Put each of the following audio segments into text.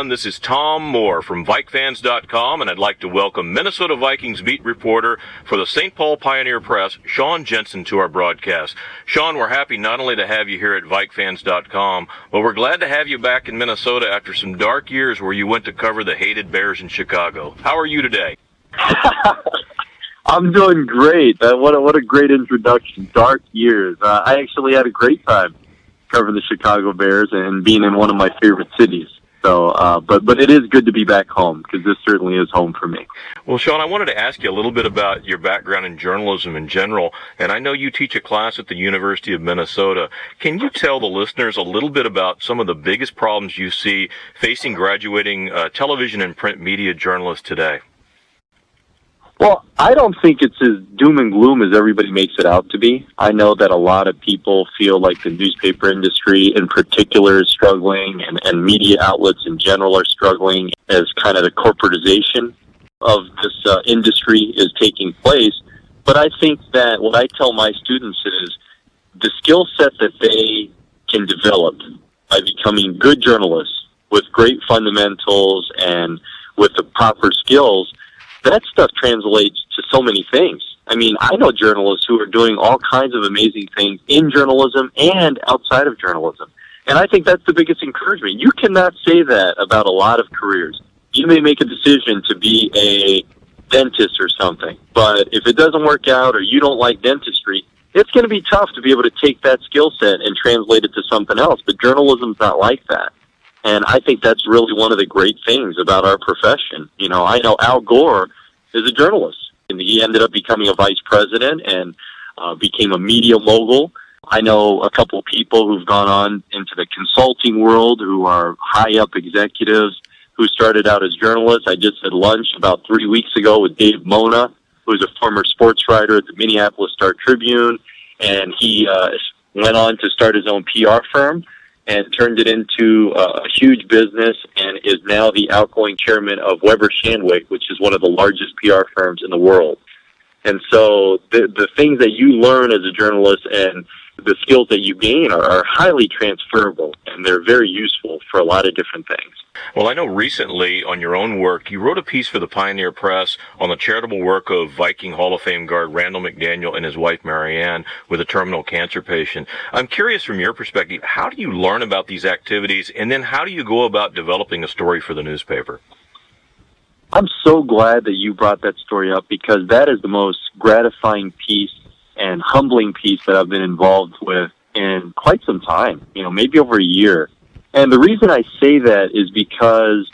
everyone. This is Tom Moore from VikeFans.com, and I'd like to welcome Minnesota Vikings beat reporter for the St. Paul Pioneer Press, Sean Jensen, to our broadcast. Sean, we're happy not only to have you here at VikeFans.com, but we're glad to have you back in Minnesota after some dark years where you went to cover the hated Bears in Chicago. How are you today? I'm doing great. What a great introduction. Dark years. I actually had a great time covering the Chicago Bears and being in one of my favorite cities. So, but it is good to be back home because this certainly is home for me. Well, Sean, I wanted to ask you a little bit about your background in journalism in general, and I know you teach a class at the University of Minnesota. Can you tell the listeners a little bit about some of the biggest problems you see facing graduating television and print media journalists today? Well, I don't think it's as doom and gloom as everybody makes it out to be. I know that a lot of people feel like the newspaper industry in particular is struggling, and media outlets in general are struggling as kind of the corporatization of this industry is taking place. But I think that what I tell my students is the skill set that they can develop by becoming good journalists with great fundamentals and with the proper skills, that stuff translates to so many things. I mean, I know journalists who are doing all kinds of amazing things in journalism and outside of journalism. And I think that's the biggest encouragement. You cannot say that about a lot of careers. You may make a decision to be a dentist or something, but if it doesn't work out or you don't like dentistry, it's going to be tough to be able to take that skill set and translate it to something else. But journalism's not like that. And I think that's really one of the great things about our profession. You know, I know Al Gore is a journalist, and he ended up becoming a vice president and became a media mogul. I know a couple of people who've gone on into the consulting world who are high-up executives who started out as journalists. I just had lunch about 3 weeks ago with Dave Mona, who's a former sports writer at the Minneapolis Star-Tribune, and he went on to start his own PR firm and turned it into a huge business and is now the outgoing chairman of Weber Shandwick, which is one of the largest PR firms in the world. And so the things that you learn as a journalist and the skills that you gain are highly transferable, and they're very useful for a lot of different things. Well, I know recently on your own work, you wrote a piece for the Pioneer Press on the charitable work of Viking Hall of Fame guard Randall McDaniel and his wife Marianne with a terminal cancer patient. I'm curious from your perspective, how do you learn about these activities, and then how do you go about developing a story for the newspaper? I'm so glad that you brought that story up because that is the most gratifying piece and humbling piece that I've been involved with in quite some time, maybe over a year. And the reason I say that is because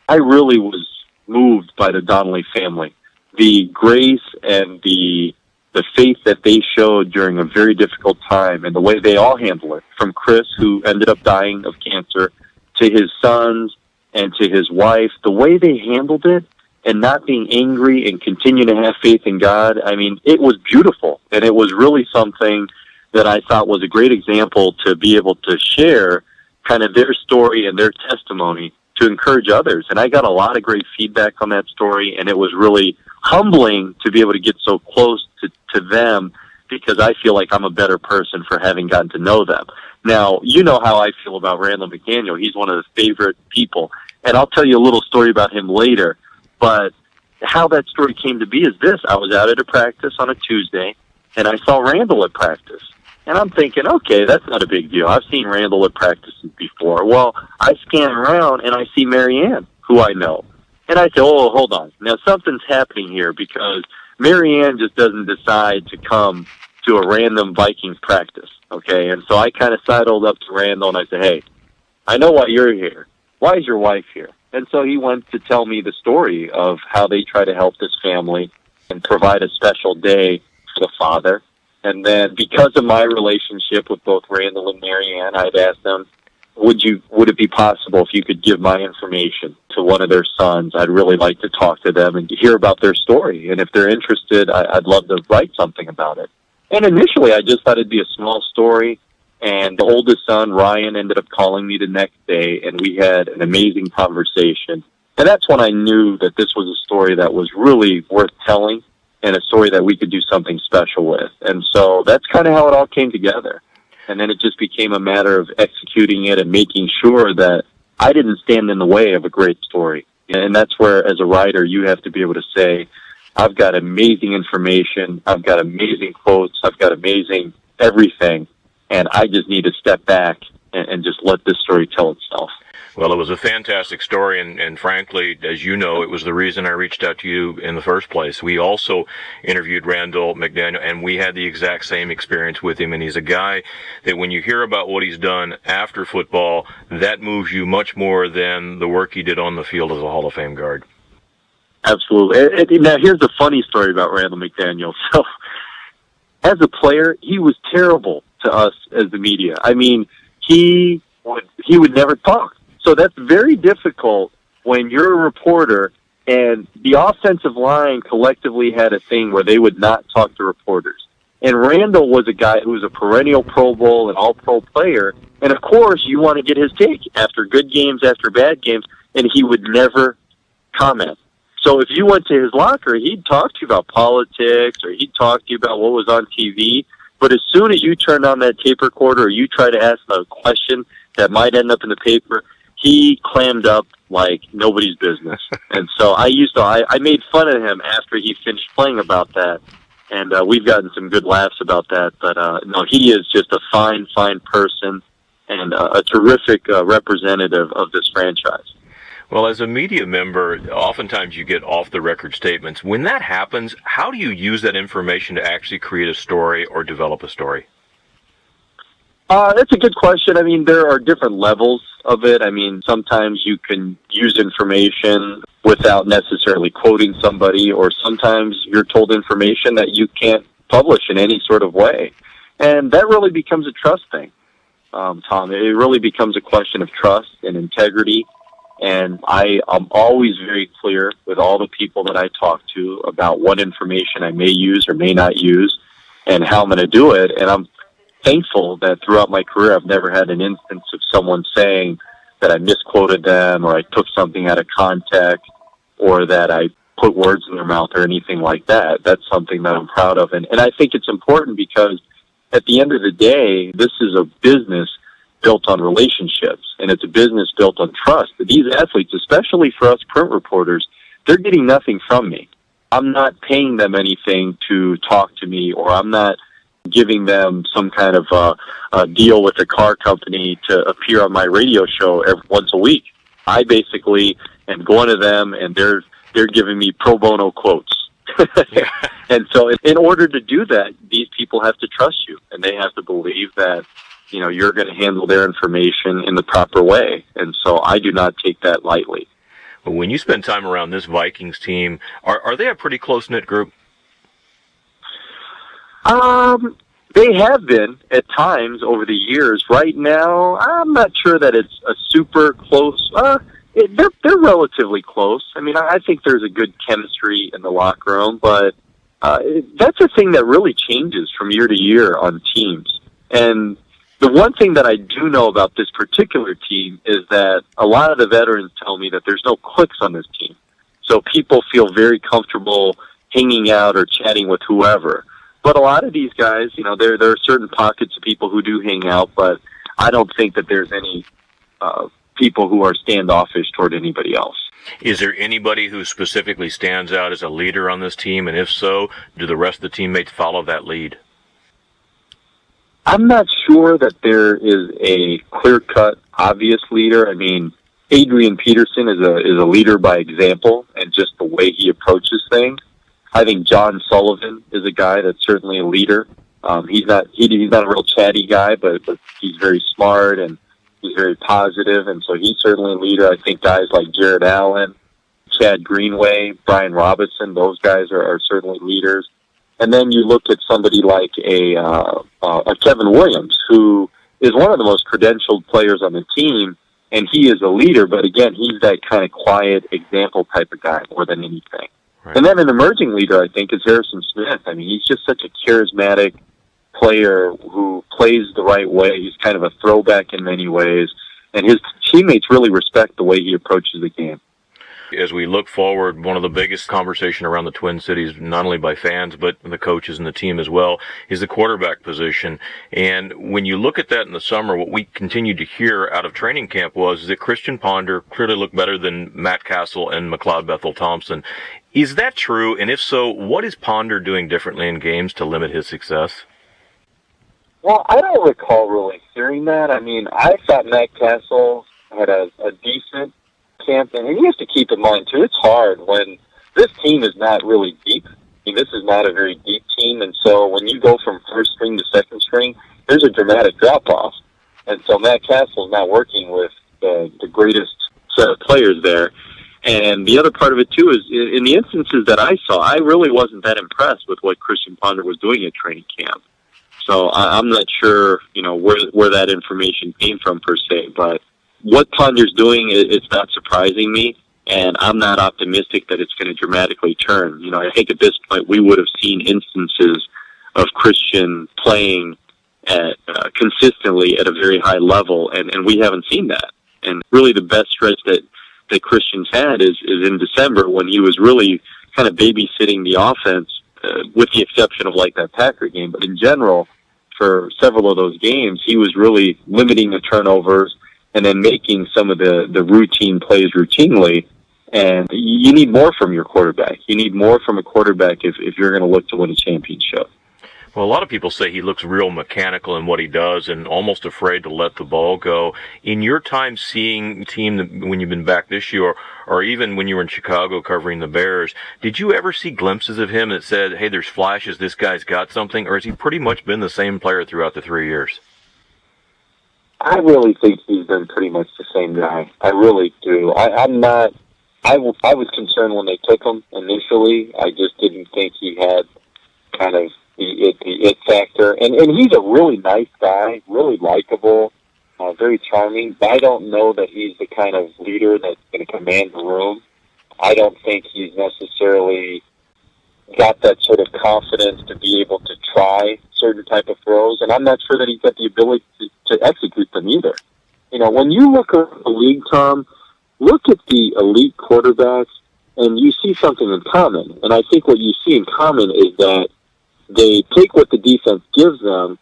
I really was moved by the Donnelly family. The grace and the faith that they showed during a very difficult time and the way they all handled it, from Chris, who ended up dying of cancer, to his sons and to his wife, the way they handled it and not being angry and continuing to have faith in God, I mean, it was beautiful. And it was really something that I thought was a great example to be able to share kind of their story and their testimony to encourage others. And I got a lot of great feedback on that story, and it was really humbling to be able to get so close to them because I feel like I'm a better person for having gotten to know them. Now, you know how I feel about Randall McDaniel. He's one of the favorite people, and I'll tell you a little story about him later. But how that story came to be is this. I was out at a practice on a Tuesday, and I saw Randall at practice. And I'm thinking, okay, that's not a big deal. I've seen Randall at practices before. Well, I scan around, and I see Marianne, who I know. And I say, oh, hold on. Now, something's happening here because Marianne just doesn't decide to come to a random Vikings practice, okay? And so I kind of sidled up to Randall, and I said, hey, I know why you're here. Why is your wife here? And so he went to tell me the story of how they try to help this family and provide a special day for the father. And then because of my relationship with both Randall and Marianne, I'd asked them, would it be possible if you could give my information to one of their sons? I'd really like to talk to them and hear about their story. And if they're interested, I'd love to write something about it. And initially, I just thought it'd be a small story. And the oldest son, Ryan, ended up calling me the next day, and we had an amazing conversation. And that's when I knew that this was a story that was really worth telling and a story that we could do something special with. And so that's kind of how it all came together. And then it just became a matter of executing it and making sure that I didn't stand in the way of a great story. And that's where, as a writer, you have to be able to say, I've got amazing information, I've got amazing quotes, I've got amazing everything, and I just need to step back and just let this story tell itself. Well, it was a fantastic story, and frankly, as you know, it was the reason I reached out to you in the first place. We also interviewed Randall McDaniel, and we had the exact same experience with him, and he's a guy that when you hear about what he's done after football, that moves you much more than the work he did on the field as a Hall of Fame guard. Absolutely. Now, here's the funny story about Randall McDaniel. So, as a player, he was terrible to us as the media. I mean, he would never talk. So that's very difficult when you're a reporter, and the offensive line collectively had a thing where they would not talk to reporters. And Randall was a guy who was a perennial Pro Bowl and All-Pro player, and of course you want to get his take after good games, after bad games, and he would never comment. So if you went to his locker, he'd talk to you about politics, or he'd talk to you about what was on TV, but as soon as you turned on that tape recorder or you try to ask a question that might end up in the paper, he clammed up like nobody's business. And so I made fun of him after he finished playing about that, and we've gotten some good laughs about that. But no, he is just a fine, fine person and a terrific representative of this franchise. Well, as a media member, oftentimes you get off-the-record statements. When that happens, how do you use that information to actually create a story or develop a story? That's a good question. I mean, there are different levels of it. I mean, sometimes you can use information without necessarily quoting somebody, or sometimes you're told information that you can't publish in any sort of way. And that really becomes a trust thing, Tom. It really becomes a question of trust and integrity. And I'm always very clear with all the people that I talk to about what information I may use or may not use and how I'm going to do it. And I'm thankful that throughout my career I've never had an instance of someone saying that I misquoted them, or I took something out of context, or that I put words in their mouth or anything like that. That's something that I'm proud of. And I think it's important because at the end of the day, this is a business built on relationships, and it's a business built on trust. These athletes, especially for us print reporters, they're getting nothing from me. I'm not paying them anything to talk to me, or I'm not giving them some kind of a deal with a car company to appear on my radio show once a week. I basically am going to them, and they're giving me pro bono quotes. And so in order to do that, these people have to trust you, and they have to believe that, you know, you're going to handle their information in the proper way. And so I do not take that lightly. Well, when you spend time around this Vikings team, are they a pretty close-knit group? They have been at times over the years. Right now, I'm not sure that it's a super close. They're relatively close. I mean, I think there's a good chemistry in the locker room, but that's a thing that really changes from year to year on teams. And the one thing that I do know about this particular team is that a lot of the veterans tell me that there's no cliques on this team. So people feel very comfortable hanging out or chatting with whoever. But a lot of these guys, you know, there are certain pockets of people who do hang out, but I don't think that there's any people who are standoffish toward anybody else. Is there anybody who specifically stands out as a leader on this team? And if so, do the rest of the teammates follow that lead? I'm not sure that there is a clear-cut, obvious leader. I mean, Adrian Peterson is a leader by example and just the way he approaches things. I think John Sullivan is a guy that's certainly a leader. He's not a real chatty guy, but he's very smart and he's very positive, and so he's certainly a leader. I think guys like Jared Allen, Chad Greenway, Brian Robinson, those guys are certainly leaders. And then you look at somebody like a Kevin Williams, who is one of the most credentialed players on the team, and he is a leader, but again, he's that kind of quiet example type of guy more than anything. Right. And then an emerging leader, I think, is Harrison Smith. I mean, he's just such a charismatic player who plays the right way. He's kind of a throwback in many ways, and his teammates really respect the way he approaches the game. As we look forward, one of the biggest conversation around the Twin Cities, not only by fans, but the coaches and the team as well, is the quarterback position. And when you look at that in the summer, what we continued to hear out of training camp was that Christian Ponder clearly looked better than Matt Castle and McLeod Bethel-Thompson. Is that true? And if so, what is Ponder doing differently in games to limit his success? Well, I don't recall really hearing that. I mean, I thought Matt Castle had a decent camp, and you have to keep in mind, too, it's hard when this team is not really deep. I mean, this is not a very deep team, and so when you go from first string to second string, there's a dramatic drop-off. And so Matt Castle's not working with the greatest set of players there. And the other part of it, too, is in the instances that I saw, I really wasn't that impressed with what Christian Ponder was doing at training camp. So I'm not sure, where that information came from per se, but what Ponder's doing, it's not surprising me, and I'm not optimistic that it's going to dramatically turn. I think at this point we would have seen instances of Christian playing consistently at a very high level, and we haven't seen that. And really the best stretch that Christian's had is in December, when he was really kind of babysitting the offense, with the exception of like that Packer game. But in general, for several of those games, he was really limiting the turnovers and then making some of the routine plays routinely. And you need more from your quarterback. You need more from a quarterback if you're going to look to win a championship. Well, a lot of people say he looks real mechanical in what he does and almost afraid to let the ball go. In your time seeing the team when you've been back this year, or even when you were in Chicago covering the Bears, did you ever see glimpses of him that said, hey, there's flashes, this guy's got something, or has he pretty much been the same player throughout the 3 years? I really think he's been pretty much the same guy. I really do. I was concerned when they took him initially. I just didn't think he had kind of the it factor. And he's a really nice guy, really likable, very charming. But I don't know that he's the kind of leader that's going to command the room. I don't think he's necessarily got that sort of confidence to be able to try certain type of throws, and I'm not sure that he's got the ability to execute them either. When you look at the league, Tom, look at the elite quarterbacks, and you see something in common. And I think what you see in common is that they take what the defense gives them,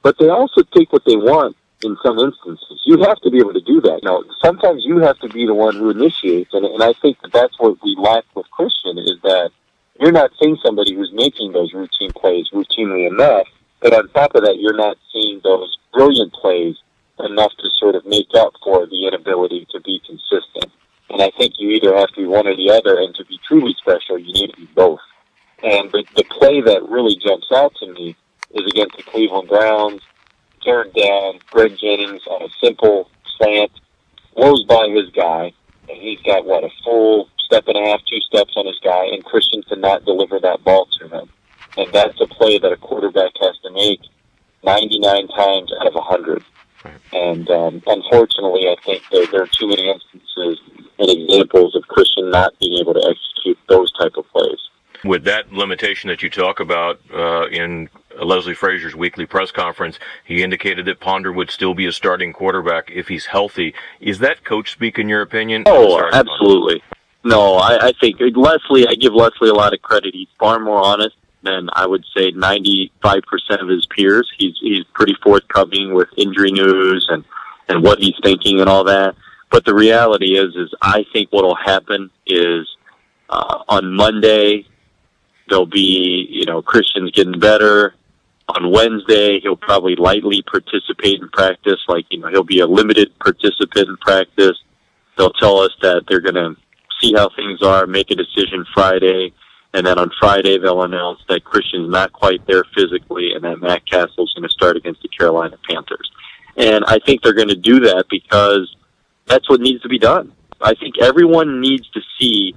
but they also take what they want in some instances. You have to be able to do that. Sometimes you have to be the one who initiates, and I think that's what we lack with Christian, is that you're not seeing somebody who's making those routine plays routinely enough, but on top of that, you're not seeing those brilliant plays enough to sort of make up for the inability to be consistent. And I think you either have to be one or the other, and to be truly special, you need to be both. And the play that really jumps out to me is against the Cleveland Browns, turned down, Greg Jennings on a simple slant, blows by his guy, and he's got, a full step and a half, 2 steps on his guy, and Christian cannot deliver that ball to him. And that's a play that a quarterback has to make 99 times out of 100. And unfortunately, I think there are too many instances and examples of Christian not being able to execute those type of plays. With that limitation that you talk about in Leslie Frazier's weekly press conference, he indicated that Ponder would still be a starting quarterback if he's healthy. Is that coach speak in your opinion? Oh, absolutely. No, I think Leslie, I give Leslie a lot of credit. He's far more honest than I would say 95% of his peers. He's pretty forthcoming with injury news and what he's thinking and all that. But the reality is I think what will happen is on Monday there'll be, Christian's getting better. On Wednesday, he'll probably lightly participate in practice, he'll be a limited participant in practice. They'll tell us that they're going to see how things are, make a decision Friday, and then on Friday they'll announce that Christian's not quite there physically and that Matt Castle's going to start against the Carolina Panthers. And I think they're going to do that because that's what needs to be done. I think everyone needs to see,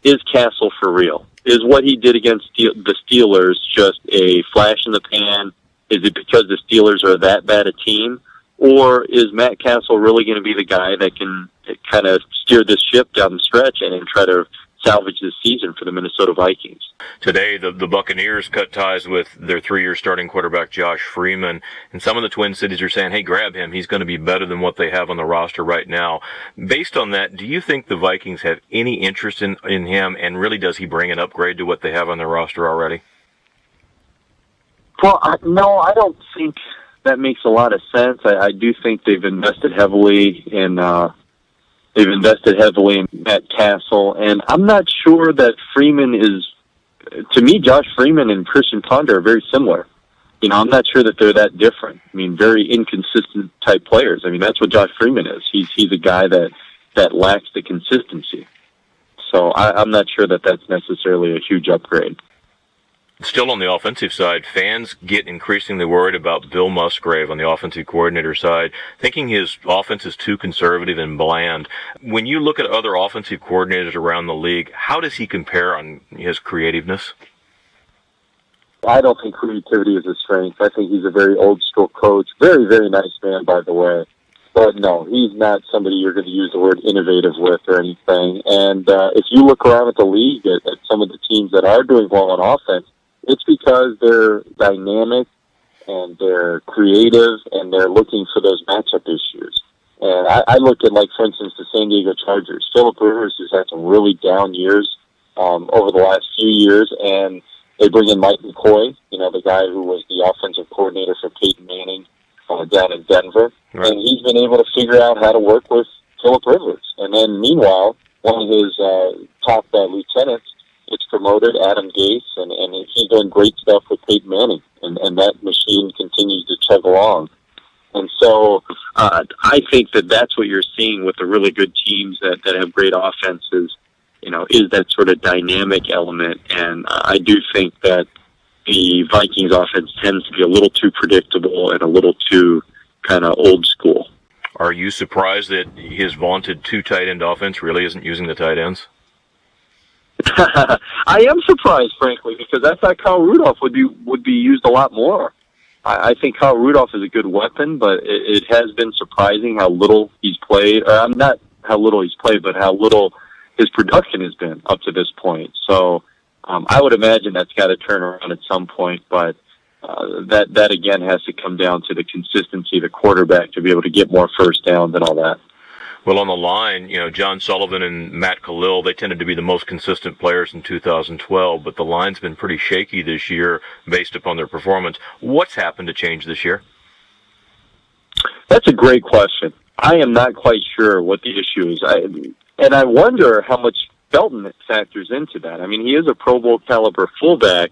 is Castle for real? Is what he did against the Steelers just a flash in the pan? Is it because the Steelers are that bad a team? Or is Matt Castle really going to be the guy that can kind of steer this ship down the stretch and try to salvage this season for the Minnesota Vikings. Today, the Buccaneers cut ties with their 3-year starting quarterback, Josh Freeman, and some of the Twin Cities are saying, hey, grab him. He's going to be better than what they have on the roster right now. Based on that, do you think the Vikings have any interest in him, and really does he bring an upgrade to what they have on their roster already? Well, no, I don't think that makes a lot of sense. I do think they've invested heavily in Matt Castle, and I'm not sure that Freeman is. To me, Josh Freeman and Christian Ponder are very similar. I'm not sure that they're that different. I mean, very inconsistent type players. I mean, that's what Josh Freeman is. He's a guy that lacks the consistency. So I'm not sure that that's necessarily a huge upgrade. Still on the offensive side, fans get increasingly worried about Bill Musgrave on the offensive coordinator side, thinking his offense is too conservative and bland. When you look at other offensive coordinators around the league, how does he compare on his creativeness? I don't think creativity is his strength. I think he's a very old-school coach. Very, very nice man, by the way. But no, he's not somebody you're going to use the word innovative with or anything. And if you look around at the league, at some of the teams that are doing well on offense, it's because they're dynamic and they're creative and they're looking for those matchup issues. And I look at, like, for instance, the San Diego Chargers. Phillip Rivers has had some really down years over the last few years, and they bring in Mike McCoy, the guy who was the offensive coordinator for Peyton Manning down in Denver. Right. And he's been able to figure out how to work with Phillip Rivers. And then, meanwhile, one of his top lieutenants gets promoted, Adam Gase, and he's doing great stuff with Peyton Manning, and that machine continues to chug along. And so I think that that's what you're seeing with the really good teams that have great offenses, is that sort of dynamic element. And I do think that the Vikings offense tends to be a little too predictable and a little too kind of old school. Are you surprised that his vaunted 2 tight end offense really isn't using the tight ends? I am surprised, frankly, because I thought Kyle Rudolph would be used a lot more. I think Kyle Rudolph is a good weapon, but it has been surprising how little he's played. Not how little he's played, but how little his production has been up to this point. So I would imagine that's got to turn around at some point, but that again has to come down to the consistency of the quarterback to be able to get more first downs and all that. Well, on the line, John Sullivan and Matt Khalil, they tended to be the most consistent players in 2012, but the line's been pretty shaky this year based upon their performance. What's happened to change this year? That's a great question. I am not quite sure what the issue is. And I wonder how much Felton factors into that. I mean, he is a Pro Bowl caliber fullback,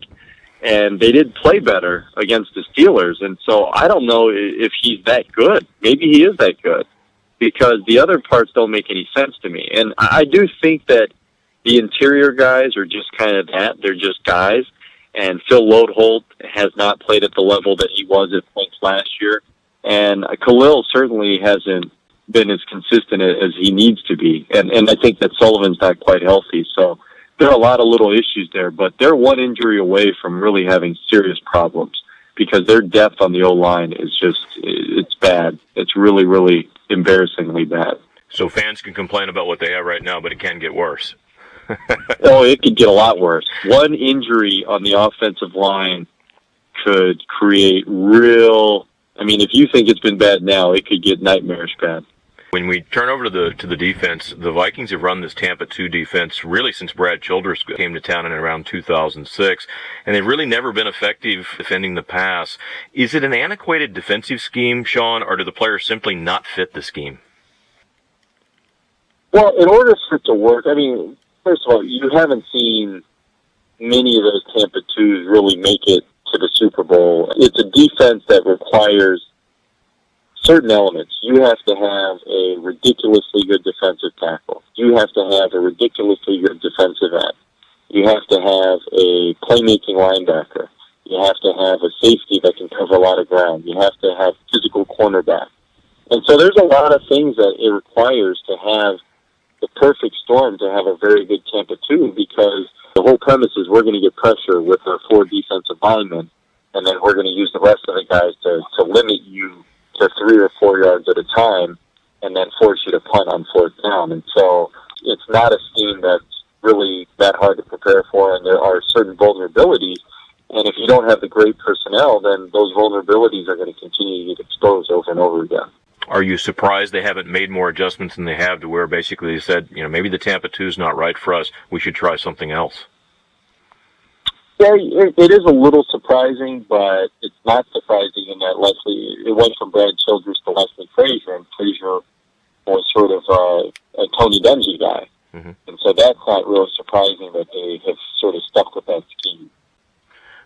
and they did play better against the Steelers, and so I don't know if he's that good. Maybe he is that good, because the other parts don't make any sense to me. And I do think that the interior guys are just kind of that. They're just guys. And Phil Lodeholt has not played at the level that he was at points last year. And Khalil certainly hasn't been as consistent as he needs to be. And I think that Sullivan's not quite healthy. So there are a lot of little issues there. But they're one injury away from really having serious problems, because their depth on the O-line is just, it's bad. It's really, really embarrassingly bad. So fans can complain about what they have right now, but it can get worse. Oh, it could get a lot worse. One injury on the offensive line could create if you think it's been bad now, it could get nightmarish bad. When we turn over to the defense, the Vikings have run this Tampa 2 defense really since Brad Childress came to town in around 2006, and they've really never been effective defending the pass. Is it an antiquated defensive scheme, Sean, or do the players simply not fit the scheme? Well, in order for it to work, first of all, you haven't seen many of those Tampa 2s really make it to the Super Bowl. It's a defense that requires certain elements. You have to have a ridiculously good defensive tackle. You have to have a ridiculously good defensive end. You have to have a playmaking linebacker. You have to have a safety that can cover a lot of ground. You have to have physical cornerback. And so there's a lot of things that it requires to have the perfect storm to have a very good Tampa 2, because the whole premise is we're going to get pressure with our 4 defensive linemen, and then we're going to use the rest of the guys to limit you to 3 or 4 yards at a time, and then force you to punt on 4th down. And so it's not a scheme that's really that hard to prepare for, and there are certain vulnerabilities. And if you don't have the great personnel, then those vulnerabilities are going to continue to get exposed over and over again. Are you surprised they haven't made more adjustments than they have to where basically they said, maybe the Tampa 2 is not right for us, we should try something else? Yeah, it is a little surprising, but it's not surprising in that it went from Brad Childress to Leslie Frazier, and Frazier was sort of a Tony Dungy guy. Mm-hmm. And so that's not really surprising that they have sort of stuck with that scheme.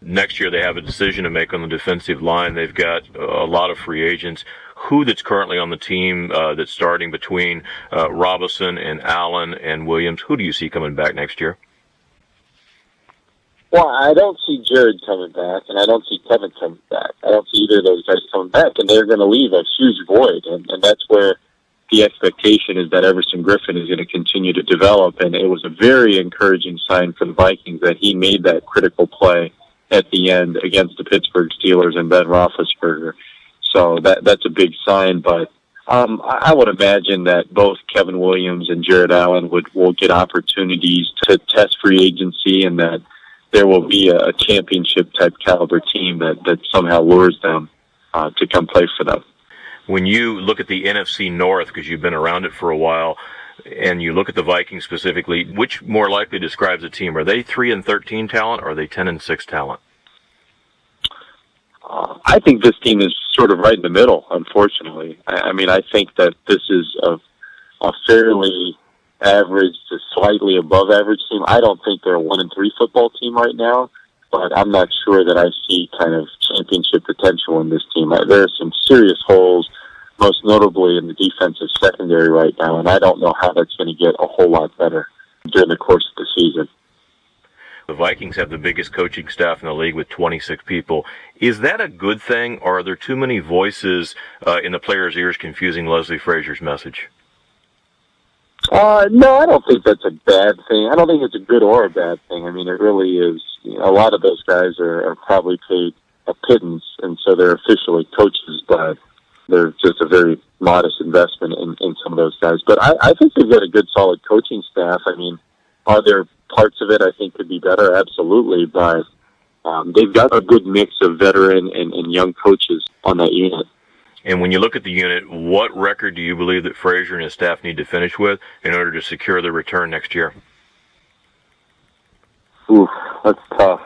Next year they have a decision to make on the defensive line. They've got a lot of free agents. Who that's currently on the team that's starting between Robinson and Allen and Williams, who do you see coming back next year? Well, I don't see Jared coming back, and I don't see Kevin coming back. I don't see either of those guys coming back, and they're going to leave a huge void, and that's where the expectation is that Everson Griffin is going to continue to develop, and it was a very encouraging sign for the Vikings that he made that critical play at the end against the Pittsburgh Steelers and Ben Roethlisberger. So that's a big sign, but I would imagine that both Kevin Williams and Jared Allen will get opportunities to test free agency, and that there will be a championship-type caliber team that somehow lures them to come play for them. When you look at the NFC North, because you've been around it for a while, and you look at the Vikings specifically, which more likely describes the team? Are they 3-13 talent, or are they 10-6 talent? I think this team is sort of right in the middle, unfortunately. I mean, I think that this is a fairly average to slightly above average team. I don't think they're a 1-3 football team right now, but I'm not sure that I see kind of championship potential in this team. There are some serious holes, most notably in the defensive secondary right now, and I don't know how that's going to get a whole lot better during the course of the season. The Vikings have the biggest coaching staff in the league with 26 people. Is that a good thing, or are there too many voices in the players' ears confusing Leslie Frazier's message? No, I don't think that's a bad thing. I don't think it's a good or a bad thing. I mean, it really is. A lot of those guys are probably paid a pittance, and so they're officially coaches, but they're just a very modest investment in some of those guys. But I think they've got a good, solid coaching staff. I mean, are there parts of it I think could be better? Absolutely, but they've got a good mix of veteran and young coaches on that unit. And when you look at the unit, what record do you believe that Frazier and his staff need to finish with in order to secure their return next year? Oof, that's tough.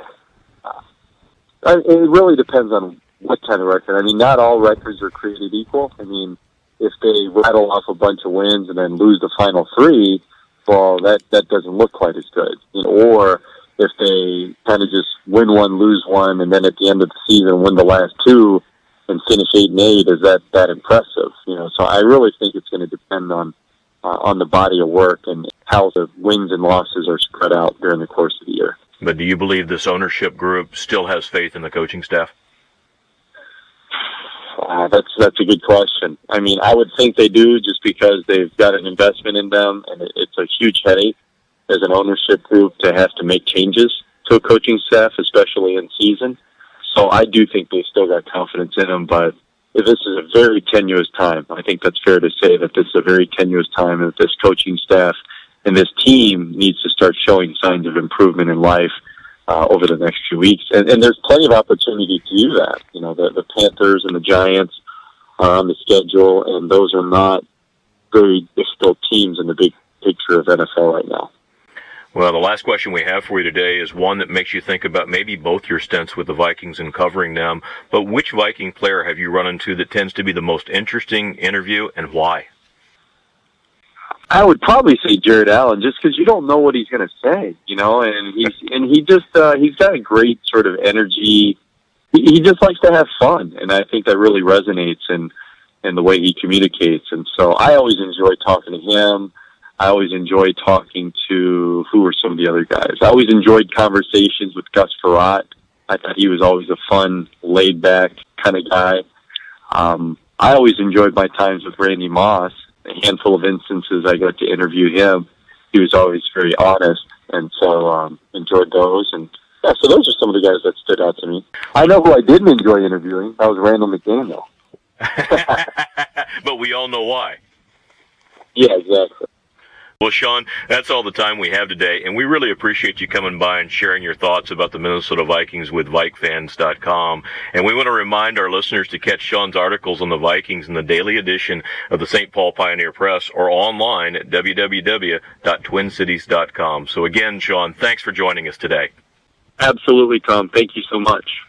It really depends on what kind of record. I mean, not all records are created equal. I mean, if they rattle off a bunch of wins and then lose the final three, well, that doesn't look quite as good. Or if they kind of just win one, lose one, and then at the end of the season win the last two and finish 8-8, is that impressive? So I really think it's going to depend on the body of work and how the wins and losses are spread out during the course of the year. But do you believe this ownership group still has faith in the coaching staff? That's a good question. I mean, I would think they do, just because they've got an investment in them, and it's a huge headache as an ownership group to have to make changes to a coaching staff, especially in season. So I do think they still got confidence in them, but this is a very tenuous time. I think that's fair to say that this is a very tenuous time, and that this coaching staff and this team needs to start showing signs of improvement in life over the next few weeks. And there's plenty of opportunity to do that. The Panthers and the Giants are on the schedule, and those are not very difficult teams in the big picture of NFL right now. Well, the last question we have for you today is one that makes you think about maybe both your stints with the Vikings and covering them, but which Viking player have you run into that tends to be the most interesting interview, and why? I would probably say Jared Allen, just because you don't know what he's going to say, and he's got a great sort of energy. He just likes to have fun, and I think that really resonates in the way he communicates. And so I always enjoy talking to him. I always enjoyed talking to, who were some of the other guys? I always enjoyed conversations with Gus Frerotte. I thought he was always a fun, laid-back kind of guy. I always enjoyed my times with Randy Moss. A handful of instances I got to interview him. He was always very honest, and so enjoyed those. And yeah, so those are some of the guys that stood out to me. I know who I didn't enjoy interviewing. That was Randall McDaniel. But we all know why. Yeah, exactly. Well, Sean, that's all the time we have today, and we really appreciate you coming by and sharing your thoughts about the Minnesota Vikings with VikeFans.com. And we want to remind our listeners to catch Sean's articles on the Vikings in the daily edition of the St. Paul Pioneer Press or online at www.twincities.com. So again, Sean, thanks for joining us today. Absolutely, Tom. Thank you so much.